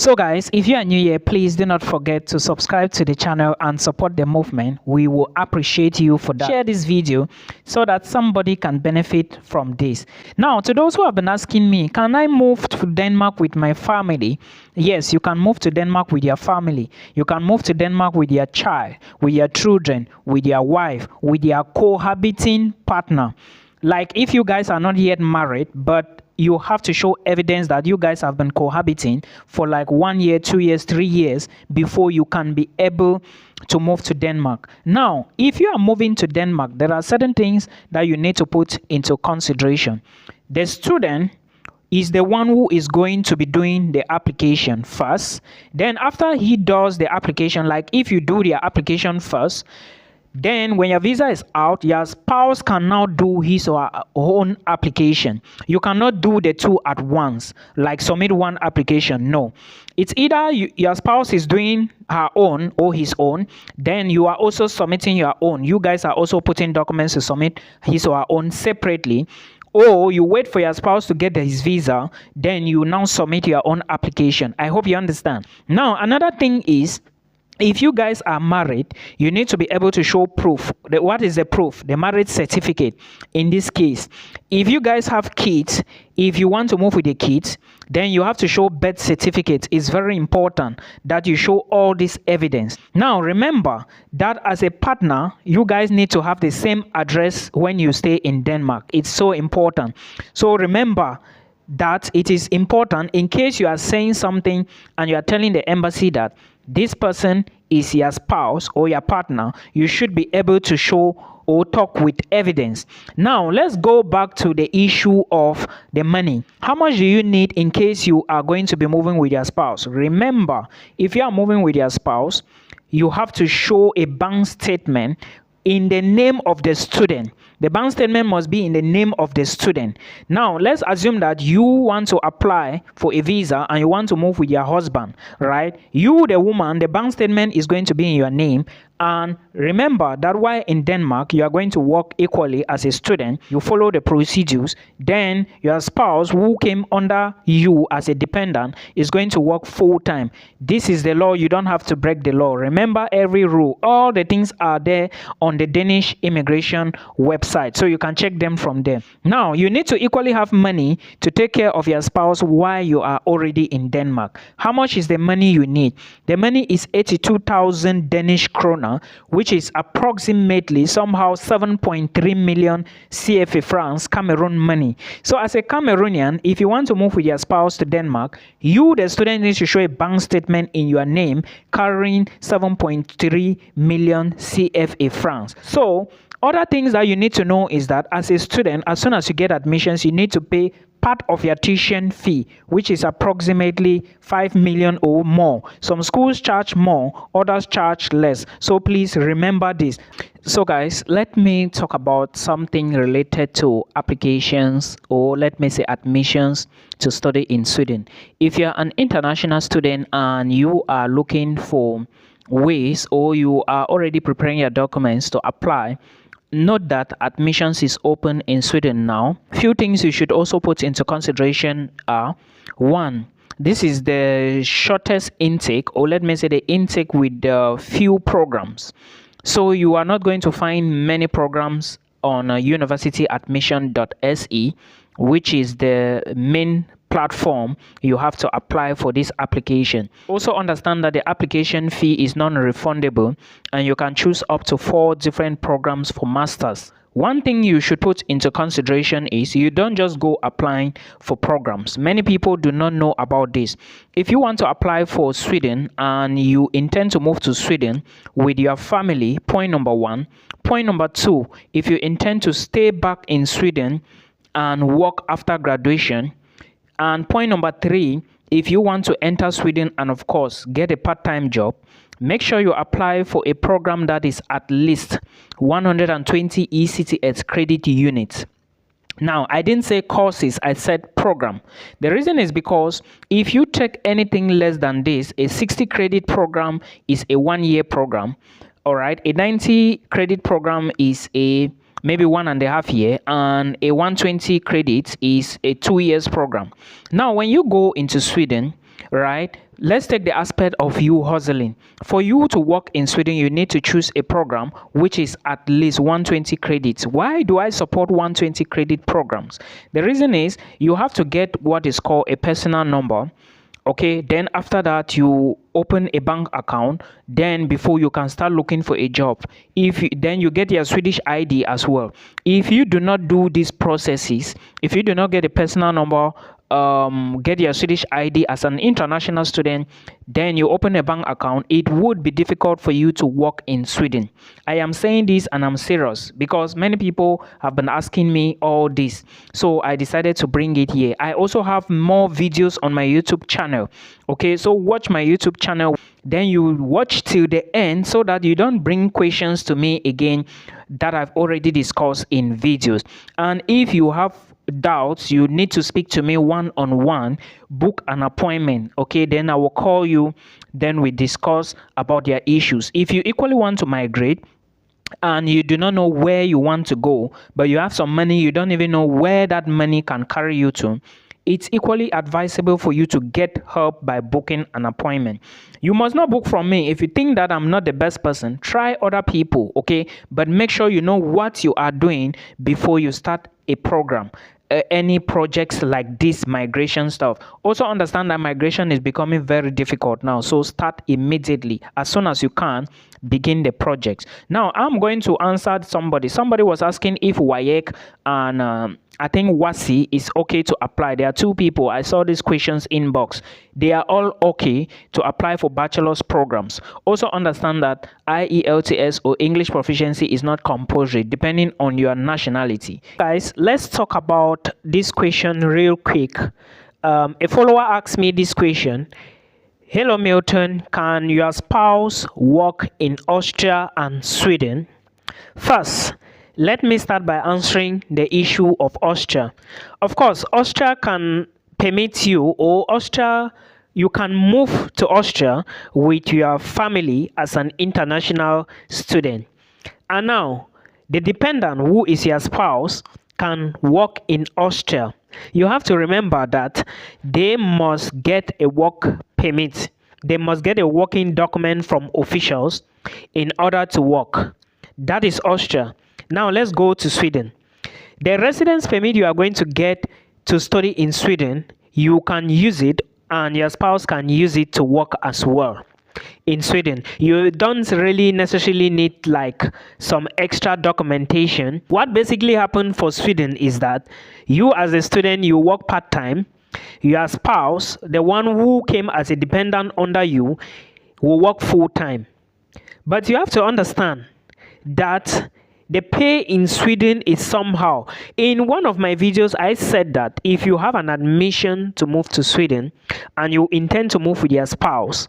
So guys, if you are new here, please do not forget to subscribe to the channel and support the movement. We will appreciate you for that. Share this video so that somebody can benefit from this. Now, to those who have been asking me, can I move to Denmark with my family? Yes, you can move to Denmark with your family. You can move to Denmark with your child, with your children, with your wife, with your cohabiting partner. Like if you guys are not yet married, but you have to show evidence that you guys have been cohabiting for like 1 year, 2 years, 3 years before you can be able to move to Denmark. Now, if you are moving to Denmark, there are certain things that you need to put into consideration. The student is the one who is going to be doing the application first. Then after he does the application, like if you do the application first, then when your visa is out, your spouse can now do his or her own application. You cannot do the two at once, like submit one application. No, it's either your spouse is doing her own or his own, then you are also submitting your own. You guys are also putting documents to submit his or her own separately. Or you wait for your spouse to get his visa, then you now submit your own application. I hope you understand. Now, another thing is, if you guys are married, you need to be able to show proof. What is the proof? The marriage certificate. In this case, if you guys have kids, if you want to move with the kids, then you have to show birth certificate. It's very important that you show all this evidence. Now, remember that as a partner, you guys need to have the same address when you stay in Denmark. It's so important. So remember that it is important in case you are saying something and you are telling the embassy that this person is your spouse or your partner, you should be able to show or talk with evidence. Now, let's go back to the issue of the money. How much do you need in case you are going to be moving with your spouse? Remember, if you are moving with your spouse, you have to show a bank statement in the name of the student. The bank statement must be in the name of the student. Now, let's assume that you want to apply for a visa and you want to move with your husband, right? You, the woman, the bank statement is going to be in your name. And remember that while in Denmark, you are going to work equally as a student. You follow the procedures. Then your spouse who came under you as a dependent is going to work full time. This is the law. You don't have to break the law. Remember every rule. All the things are there on the Danish immigration website, so you can check them from there. Now, you need to equally have money to take care of your spouse while you are already in Denmark. How much is the money you need? The money is 82,000 Danish kroner, which is approximately somehow 7.3 million CFA francs, Cameroon money. So as a Cameroonian, if you want to move with your spouse to Denmark, you, the student, needs to show a bank statement in your name carrying 7.3 million CFA francs. So other things that you need to know is that as a student, as soon as you get admissions, you need to pay part of your tuition fee, which is approximately 5 million or more. Some schools charge more, others charge less. So please remember this. So guys, let me talk about something related to applications, or let me say admissions to study in Sweden. If you're an international student and you are looking for ways, or you are already preparing your documents to apply, note that admissions is open in Sweden now. Few things you should also put into consideration are: 1, this is the shortest intake, or let me say the intake with few programs. So you are not going to find many programs on universityadmission.se, which is the main platform you have to apply for this application. Also understand that the application fee is non-refundable, and you can choose up to 4 different programs for masters. One thing you should put into consideration is you don't just go applying for programs. Many people do not know about this. If you want to apply for Sweden and you intend to move to Sweden with your family, point number 1. Point number 2, if you intend to stay back in Sweden and work after graduation. And point number 3, if you want to enter Sweden and of course get a part-time job, make sure you apply for a program that is at least 120 ECTS credit units. Now, I didn't say courses, I said program. The reason is because if you take anything less than this, a 60 credit program is a 1-year program. All right, a 90 credit program is a maybe 1.5 year, and a 120 credits is a 2 years program. Now, when you go into Sweden, right? Let's take the aspect of you hustling. For you to work in Sweden, you need to choose a program which is at least 120 credits. Why do I support 120 credit programs? The reason is you have to get what is called a personal number. Okay, then after that you open a bank account, then before you can start looking for a job. Then you get your Swedish ID as well. If you do not do these processes, if you do not get a personal number, get your Swedish ID as an international student, then you open a bank account, it would be difficult for you to work in Sweden. I am saying this and I'm serious because many people have been asking me all this, so I decided to bring it here. I also have more videos on my YouTube channel. Okay, so watch my YouTube channel, then you watch till the end so that you don't bring questions to me again that I've already discussed in videos. And if you have doubts, you need to speak to me one-on-one, book an appointment. Okay, then I will call you, then we discuss about your issues. If you equally want to migrate and you do not know where you want to go, but you have some money, you don't even know where that money can carry you to, it's equally advisable for you to get help by booking an appointment. You must not book from me. If you think that I'm not the best person, try other people, okay? But make sure you know what you are doing before you start a program. Any projects like this migration stuff. Also understand that migration is becoming very difficult now, so start immediately. As soon as you can, begin the projects. Now I'm going to answer somebody was asking if WAEC and I think WASI is okay to apply. There are two people. I saw these questions inbox. They are all okay to apply for bachelor's programs. Also understand that IELTS or English proficiency is not compulsory depending on your nationality. Guys, let's talk about this question real quick. A follower asked me this question. Hello Milton, can your spouse work in Austria and Sweden? First, let me start by answering the issue of Austria. Of course, Austria can permit you, or Austria, you can move to Austria with your family as an international student. And now, the dependent, who is your spouse, can work in Austria. You have to remember that they must get a work permit. They must get a working document from officials in order to work. That is Austria. Now let's go to Sweden. The residence permit you are going to get to study in Sweden, you can use it and your spouse can use it to work as well. In Sweden, you don't really necessarily need like some extra documentation. What basically happened for Sweden is that you as a student, you work part-time. Your spouse, the one who came as a dependent under you, will work full-time. But you have to understand that the pay in Sweden is somehow. In one of my videos, I said that if you have an admission to move to Sweden and you intend to move with your spouse,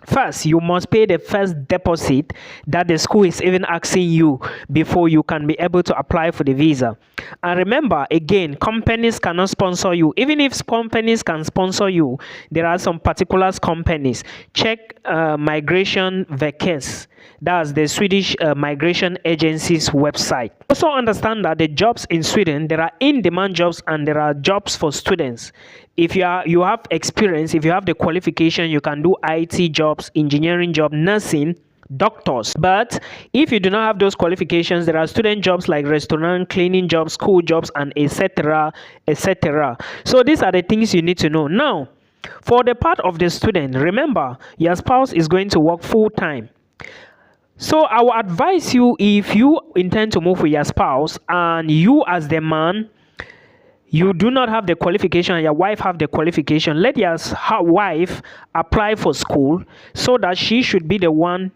first, you must pay the first deposit that the school is even asking you before you can be able to apply for the visa. And remember, again, companies cannot sponsor you. Even if companies can sponsor you, there are some particular companies. Check Migration Verkes. That's the Swedish migration agency's website. Also understand that the jobs in Sweden, there are in-demand jobs and there are jobs for students. If you have experience, if you have the qualification, you can do IT jobs, engineering job, nursing, doctors. But if you do not have those qualifications, there are student jobs like restaurant, cleaning jobs, school jobs, and etc., etc. So these are the things you need to know. Now, for the part of the student, remember, your spouse is going to work full-time. So I will advise you, if you intend to move with your spouse and you as the man, you do not have the qualification, your wife have the qualification, let your wife apply for school so that she should be the one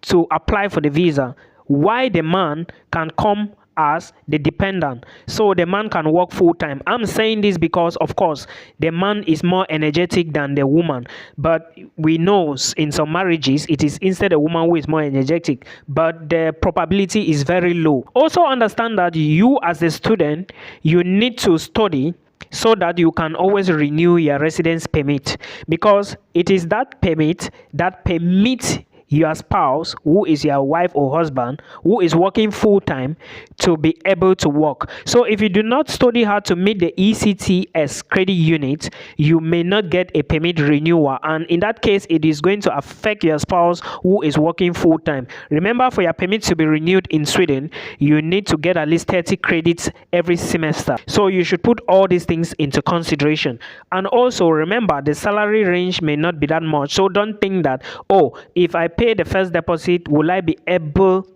to apply for the visa. Why the man can come as the dependent, so the man can work full-time. I'm saying this because, of course, the man is more energetic than the woman, but we know in some marriages it is instead a woman who is more energetic, but the probability is very low. Also understand that you as a student, you need to study so that you can always renew your residence permit, because it is that permit that permits your spouse, who is your wife or husband, who is working full time, to be able to work. So if you do not study hard to meet the ECTS credit unit, you may not get a permit renewal, and in that case it is going to affect your spouse who is working full time. Remember, for your permit to be renewed in Sweden, you need to get at least 30 credits every semester. So you should put all these things into consideration. And also remember, the salary range may not be that much, so don't think that, oh, if I pay the first deposit, will I be able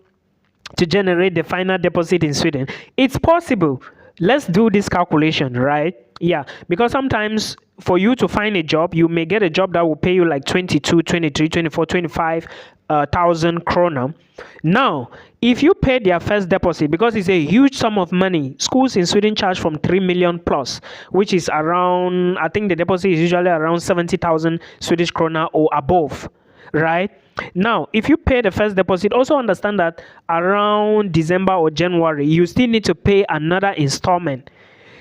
to generate the final deposit in Sweden? It's possible. Let's do this calculation, right? Yeah, because sometimes for you to find a job, you may get a job that will pay you like 22, 23, 24, 25,000 krona. Now, if you pay their first deposit, because it's a huge sum of money, schools in Sweden charge from 3 million plus, which is around, I think the deposit is usually around 70,000 Swedish krona or above, right? Now, if you pay the first deposit, also understand that around December or January, you still need to pay another installment.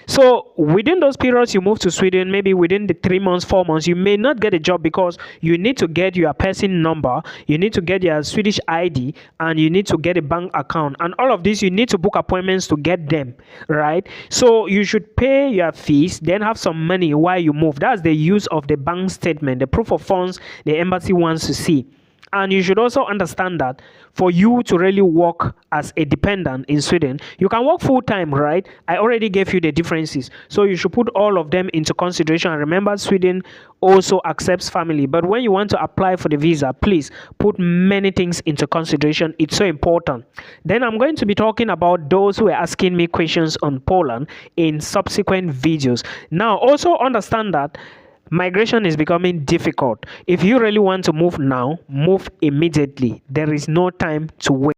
So within those periods you move to Sweden, maybe within the 3 months, 4 months, you may not get a job because you need to get your person number, you need to get your Swedish ID, and you need to get a bank account. And all of this, you need to book appointments to get them, right? So you should pay your fees, then have some money while you move. That's the use of the bank statement, the proof of funds the embassy wants to see. And you should also understand that for you to really work as a dependent in Sweden, you can work full time, right? I already gave you the differences. So you should put all of them into consideration. And remember, Sweden also accepts family. But when you want to apply for the visa, please put many things into consideration. It's so important. Then I'm going to be talking about those who are asking me questions on Poland in subsequent videos. Now, also understand that migration is becoming difficult. If you really want to move now, move immediately. There is no time to wait.